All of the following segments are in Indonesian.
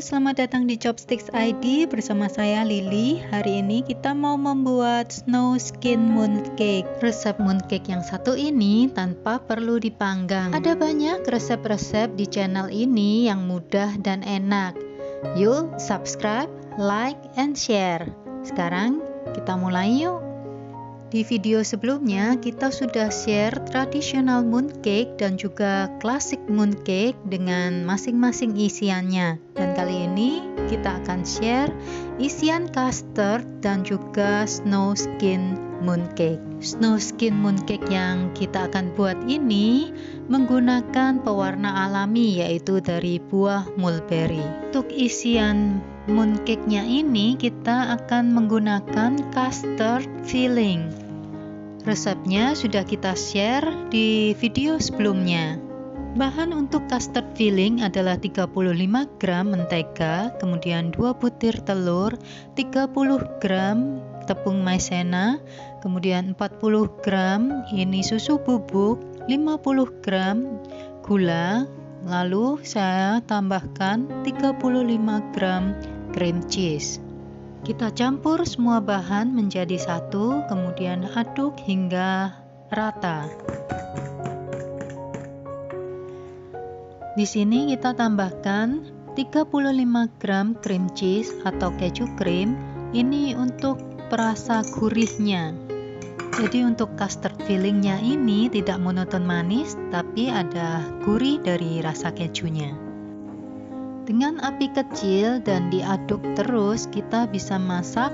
selamat datang di Chopsticks ID bersama saya Lily. Hari ini kita mau membuat snow skin mooncake. Resep mooncake yang satu ini tanpa perlu dipanggang. Ada banyak resep-resep di channel ini yang mudah dan enak. Yuk subscribe, like, and share. Sekarang kita mulai yuk. Di video sebelumnya kita sudah share tradisional mooncake dan juga classic mooncake dengan masing-masing isiannya. Dan kali ini kita akan share isian custard dan juga snow skin mooncake. Snow skin mooncake yang kita akan buat ini menggunakan pewarna alami yaitu dari buah mulberry. Untuk isian mooncake-nya ini kita akan menggunakan custard filling. Resepnya sudah kita share di video sebelumnya. Bahan untuk custard filling adalah 35 gram mentega, kemudian 2 butir telur, 30 gram tepung maizena, kemudian 40 gram ini susu bubuk, 50 gram gula, lalu saya tambahkan 35 gram cream cheese. Kita campur semua bahan menjadi satu, kemudian aduk hingga rata. Di sini kita tambahkan 35 gram cream cheese atau keju krim. Ini untuk perasa gurihnya. Jadi untuk custard fillingnya ini tidak monoton manis, tapi ada gurih dari rasa kejunya. Dengan api kecil dan diaduk terus, kita bisa masak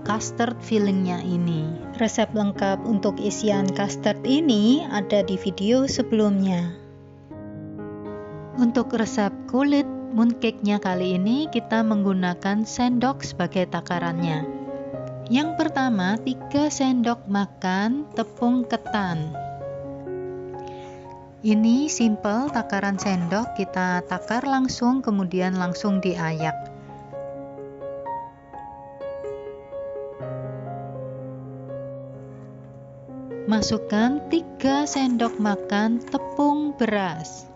custard fillingnya ini. Resep lengkap untuk isian custard ini ada di video sebelumnya. Untuk resep kulit mooncake-nya kali ini kita menggunakan sendok sebagai takarannya. Yang pertama 3 sendok makan tepung ketan. Ini simple takaran sendok, kita takar langsung kemudian langsung diayak. Masukkan 3 sendok makan tepung beras.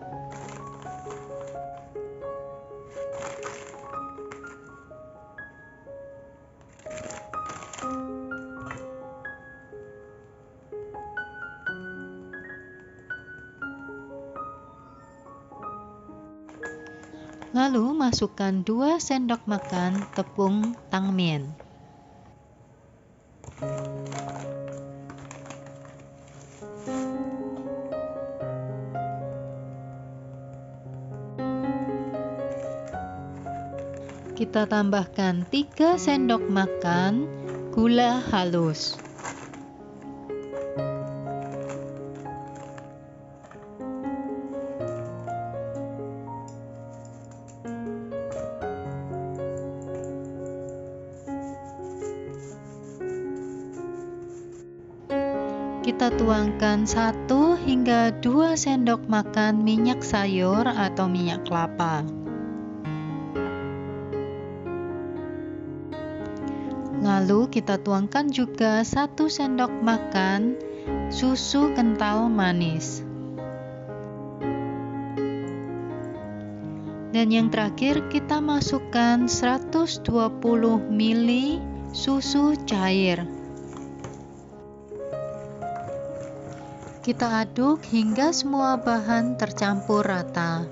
Lalu masukkan 2 sendok makan tepung tangmin. Kita tambahkan 3 sendok makan gula halus. Kita tuangkan 1 hingga 2 sendok makan minyak sayur atau minyak kelapa. Lalu kita tuangkan juga 1 sendok makan susu kental manis. Dan yang terakhir kita masukkan 120 ml susu cair. Kita aduk hingga semua bahan tercampur rata.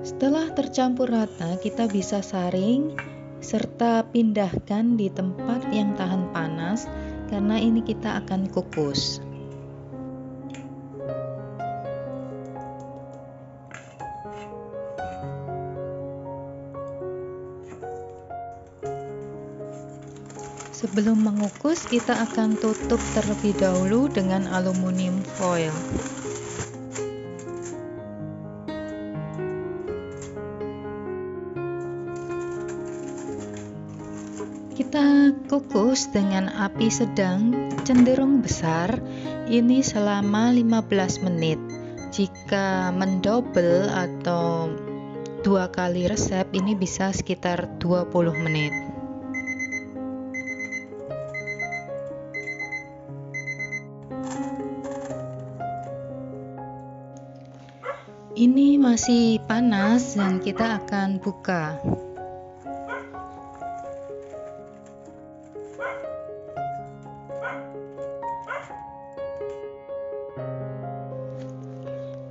Setelah tercampur rata, kita bisa saring serta pindahkan di tempat yang tahan panas karena ini kita akan kukus. Sebelum mengukus, kita akan tutup terlebih dahulu dengan aluminium foil. Kita kukus dengan api sedang cenderung besar, ini selama 15 menit. Jika mendouble atau 2 kali resep, ini bisa sekitar 20 menit. Ini masih panas dan kita akan buka.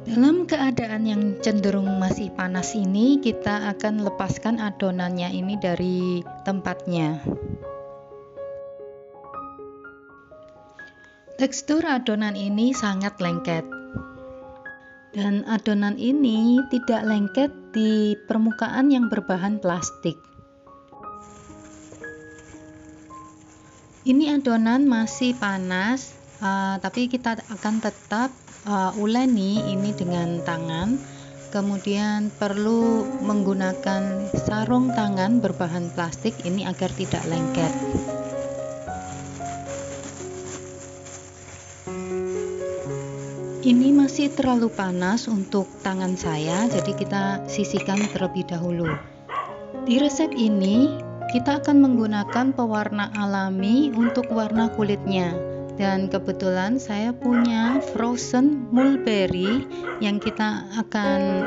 Dalam keadaan yang cenderung masih panas ini, kita akan lepaskan adonannya ini dari tempatnya. Tekstur adonan ini sangat lengket. Dan adonan ini tidak lengket di permukaan yang berbahan plastik. Ini adonan masih panas, tapi kita akan tetap uleni ini dengan tangan. Kemudian perlu menggunakan sarung tangan berbahan plastik ini agar tidak lengket. Ini masih terlalu panas untuk tangan saya, jadi kita sisihkan terlebih dahulu. Di resep ini kita akan menggunakan pewarna alami untuk warna kulitnya. Dan kebetulan saya punya frozen mulberry yang kita akan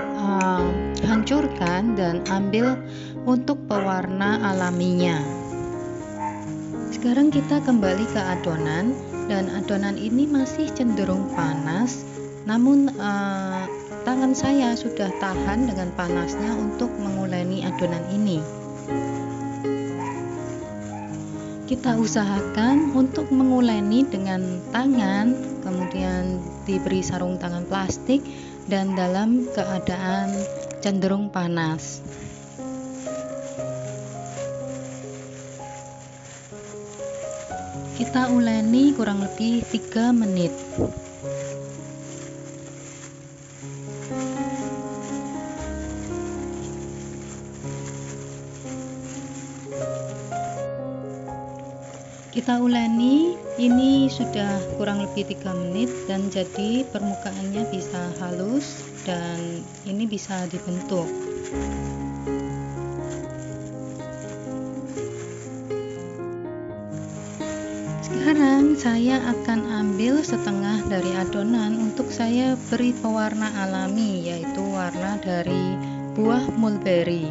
hancurkan dan ambil untuk pewarna alaminya. Sekarang kita kembali ke adonan, dan adonan ini masih cenderung panas, namun tangan saya sudah tahan dengan panasnya untuk menguleni adonan ini. Kita usahakan untuk menguleni dengan tangan, kemudian diberi sarung tangan plastik dan dalam keadaan cenderung panas. Kita uleni kurang lebih 3 menit. Kita uleni, ini sudah kurang lebih 3 menit dan jadi permukaannya bisa halus dan ini bisa dibentuk. Sekarang saya akan ambil setengah dari adonan untuk saya beri pewarna alami, yaitu warna dari buah mulberry.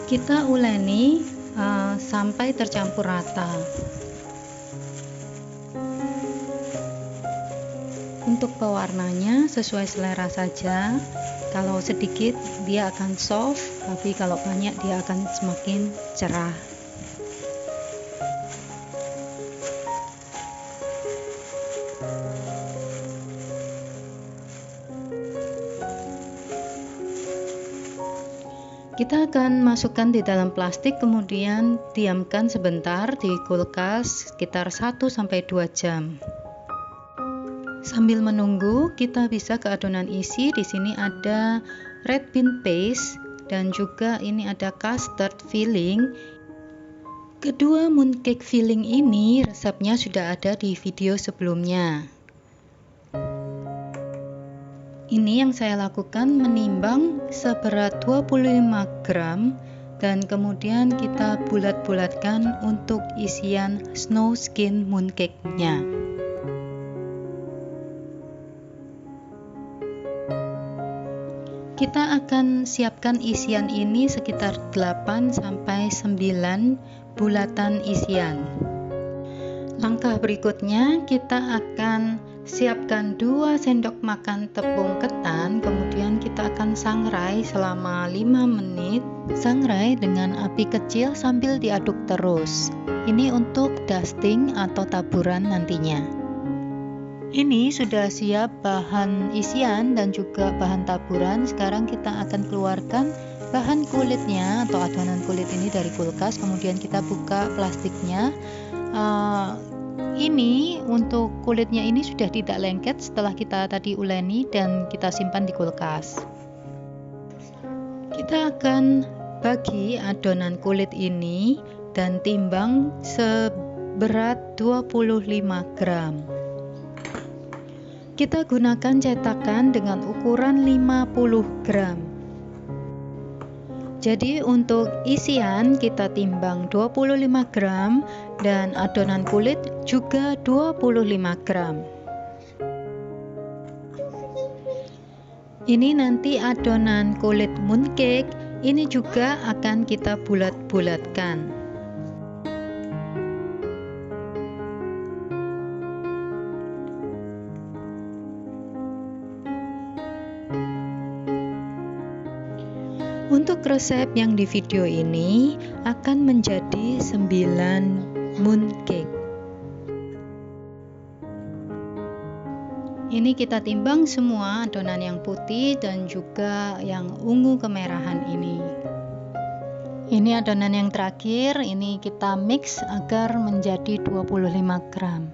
Kita uleni sampai tercampur rata. Untuk pewarnanya sesuai selera saja. Kalau sedikit dia akan soft, tapi kalau banyak dia akan semakin cerah. Kita akan masukkan di dalam plastik, kemudian diamkan sebentar di kulkas sekitar 1-2 jam. Sambil menunggu, kita bisa ke adonan isi. Di sini ada red bean paste dan juga ini ada custard filling. Kedua mooncake filling ini resepnya sudah ada di video sebelumnya. Ini yang saya lakukan, menimbang seberat 25 gram dan kemudian kita bulat-bulatkan untuk isian snow skin mooncake-nya. Kita akan siapkan isian ini sekitar 8-9 bulatan isian. Langkah berikutnya kita akan siapkan 2 sendok makan tepung ketan, kemudian kita akan sangrai selama 5 menit. Sangrai dengan api kecil sambil diaduk terus. Ini untuk dusting atau taburan nantinya. Ini sudah siap bahan isian dan juga bahan taburan. Sekarang kita akan keluarkan bahan kulitnya atau adonan kulit ini dari kulkas, kemudian kita buka plastiknya. Ini untuk kulitnya ini sudah tidak lengket setelah kita tadi uleni dan kita simpan di kulkas. Kita akan bagi adonan kulit ini dan timbang seberat 25 gram. Kita gunakan cetakan dengan ukuran 50 gram. Jadi untuk isian kita timbang 25 gram dan adonan kulit juga 25 gram. Ini nanti adonan kulit mooncake, ini juga akan kita bulat-bulatkan. Untuk resep yang di video ini akan menjadi 9 mooncake. Ini kita timbang semua adonan yang putih dan juga yang ungu kemerahan ini. Ini adonan yang terakhir, ini kita mix agar menjadi 25 gram.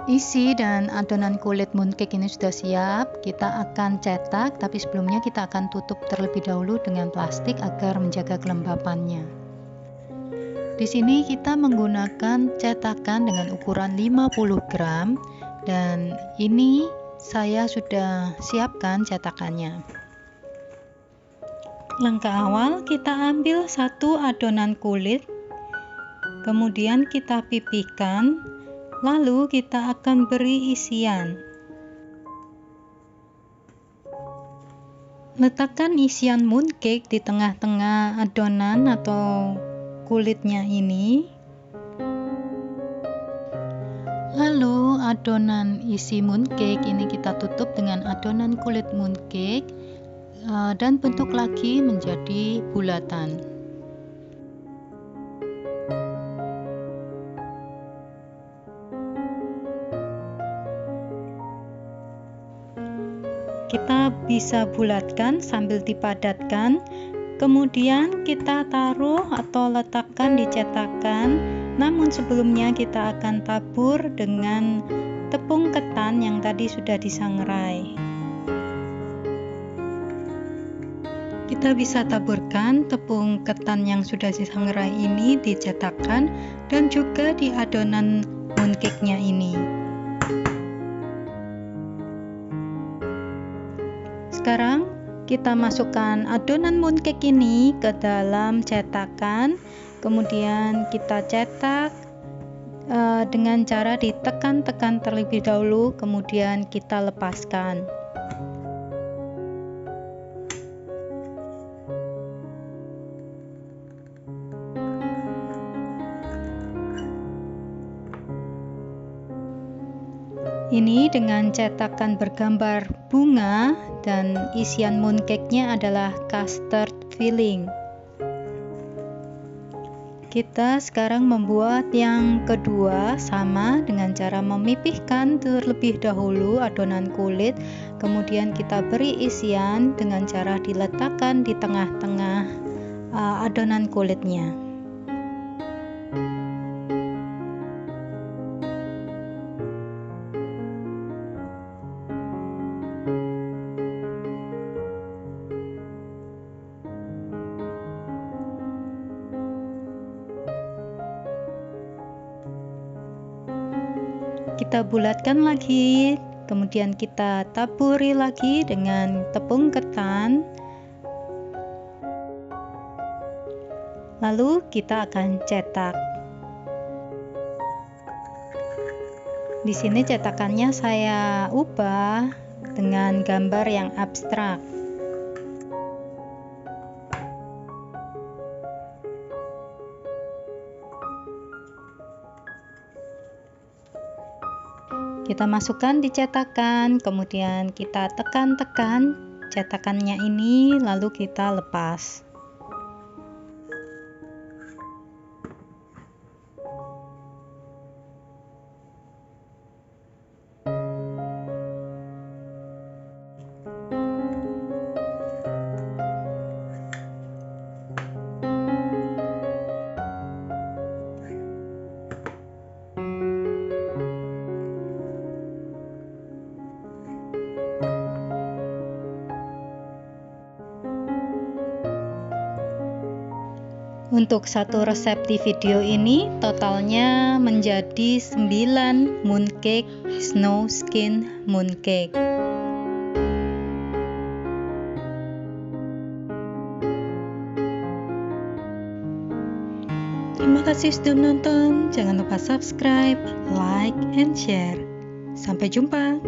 Isi dan adonan kulit mooncake ini sudah siap. Kita akan cetak, tapi sebelumnya kita akan tutup terlebih dahulu dengan plastik agar menjaga kelembapannya. Di sini kita menggunakan cetakan dengan ukuran 50 gram. Dan ini saya sudah siapkan cetakannya. Langkah awal kita ambil satu adonan kulit, kemudian kita pipihkan, lalu kita akan beri isian. Letakkan isian mooncake di tengah-tengah adonan atau kulitnya ini. Lalu adonan isi mooncake ini kita tutup dengan adonan kulit mooncake dan bentuk lagi menjadi bulatan. Kita bisa bulatkan sambil dipadatkan, kemudian kita taruh atau letakkan di cetakan. Namun sebelumnya kita akan tabur dengan tepung ketan yang tadi sudah disangrai. Kita bisa taburkan tepung ketan yang sudah disangrai ini di cetakan dan juga di adonan mooncake-nya ini. Sekarang kita masukkan adonan mooncake ini ke dalam cetakan. Kemudian kita cetak dengan cara ditekan-tekan terlebih dahulu, kemudian kita lepaskan. Ini dengan cetakan bergambar bunga dan isian mooncake-nya adalah custard filling. Kita sekarang membuat yang kedua, sama dengan cara memipihkan terlebih dahulu adonan kulit, kemudian kita beri isian dengan cara diletakkan di tengah-tengah adonan kulitnya. Kita bulatkan lagi, kemudian kita taburi lagi dengan tepung ketan. Lalu kita akan cetak. Di sini cetakannya saya ubah dengan gambar yang abstrak. Kita masukkan di cetakan, kemudian kita tekan-tekan cetakannya ini, lalu kita lepas. Untuk satu resep di video ini totalnya menjadi 9 mooncake snow skin mooncake. Terima kasih sudah menonton. Jangan lupa subscribe, like, and share. Sampai jumpa.